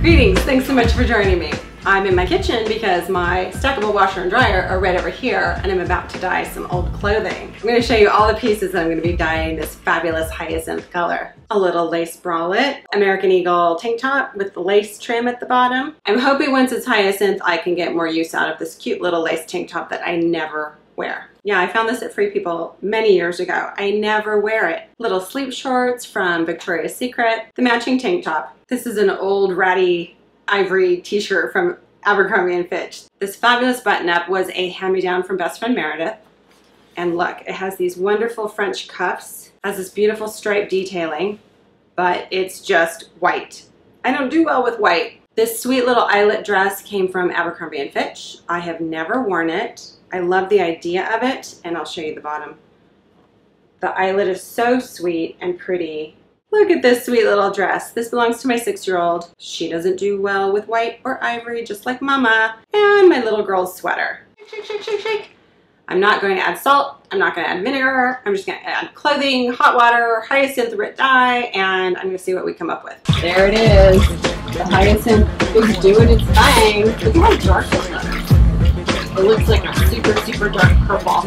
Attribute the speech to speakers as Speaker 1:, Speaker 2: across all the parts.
Speaker 1: Greetings, thanks so much for joining me. I'm in my kitchen because my stackable washer and dryer are right over here and I'm about to dye some old clothing. I'm going to show you all the pieces that I'm going to be dyeing this fabulous hyacinth color. A little lace bralette, American Eagle tank top with the lace trim at the bottom. I'm hoping once it's hyacinth I can get more use out of this cute little lace tank top that I never wear. Yeah, I found this at Free People many years ago. I never wear it. Little sleep shorts from Victoria's Secret, the matching tank top. This is an old ratty ivory t-shirt from Abercrombie & Fitch. This fabulous button-up was a hand-me-down from best friend Meredith. And look, it has these wonderful French cuffs, has this beautiful stripe detailing, but it's just white. I don't do well with white. This sweet little eyelet dress came from Abercrombie & Fitch. I have never worn it. I love the idea of it, and I'll show you the bottom. The eyelet is so sweet and pretty. Look at this sweet little dress. This belongs to my 6-year-old. She doesn't do well with white or ivory, just like Mama. And my little girl's sweater. Shake, shake, shake, shake. I'm not going to add salt. I'm not going to add vinegar. I'm just going to add clothing, hot water, hyacinth Rit dye, and I'm going to see what we come up with. There it is. The hyacinth is doing its thing. Look at how dark it looks. It looks like a super, super dark purple.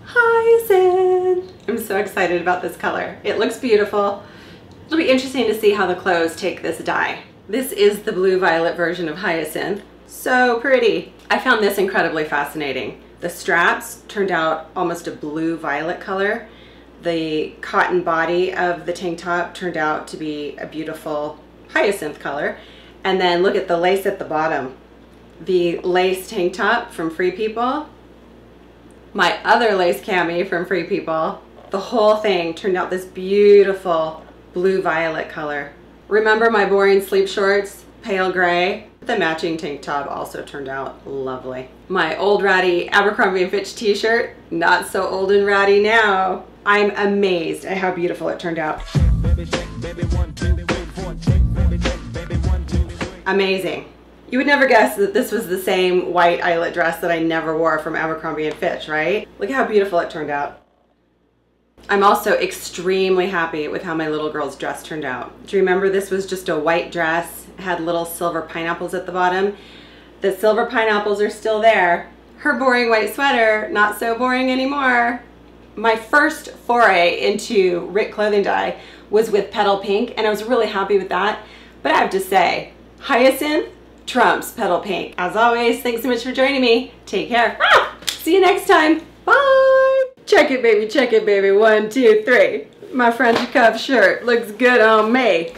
Speaker 1: Hyacinth! I'm so excited about this color. It looks beautiful. It'll be interesting to see how the clothes take this dye. This is the blue-violet version of hyacinth. So pretty. I found this incredibly fascinating. The straps turned out almost a blue-violet color. The cotton body of the tank top turned out to be a beautiful hyacinth color. And then look at the lace at the bottom. The lace tank top from Free People, my other lace cami from Free People. The whole thing turned out this beautiful blue-violet color. Remember my boring sleep shorts, pale gray? The matching tank top also turned out lovely. My old ratty Abercrombie & Fitch t-shirt, not so old and ratty now. I'm amazed at how beautiful it turned out. Amazing. You would never guess that this was the same white eyelet dress that I never wore from Abercrombie & Fitch, right? Look how beautiful it turned out. I'm also extremely happy with how my little girl's dress turned out. Do you remember this was just a white dress? It had little silver pineapples at the bottom. The silver pineapples are still there. Her boring white sweater, not so boring anymore. My first foray into Rit Clothing Dye was with Petal Pink, and I was really happy with that. But I have to say, hyacinth trumps Petal Pink. As always, thanks so much for joining me. Take care. See you next time. Bye. Check it, baby. Check it, baby. 1, 2, 3. My French cuff shirt looks good on me.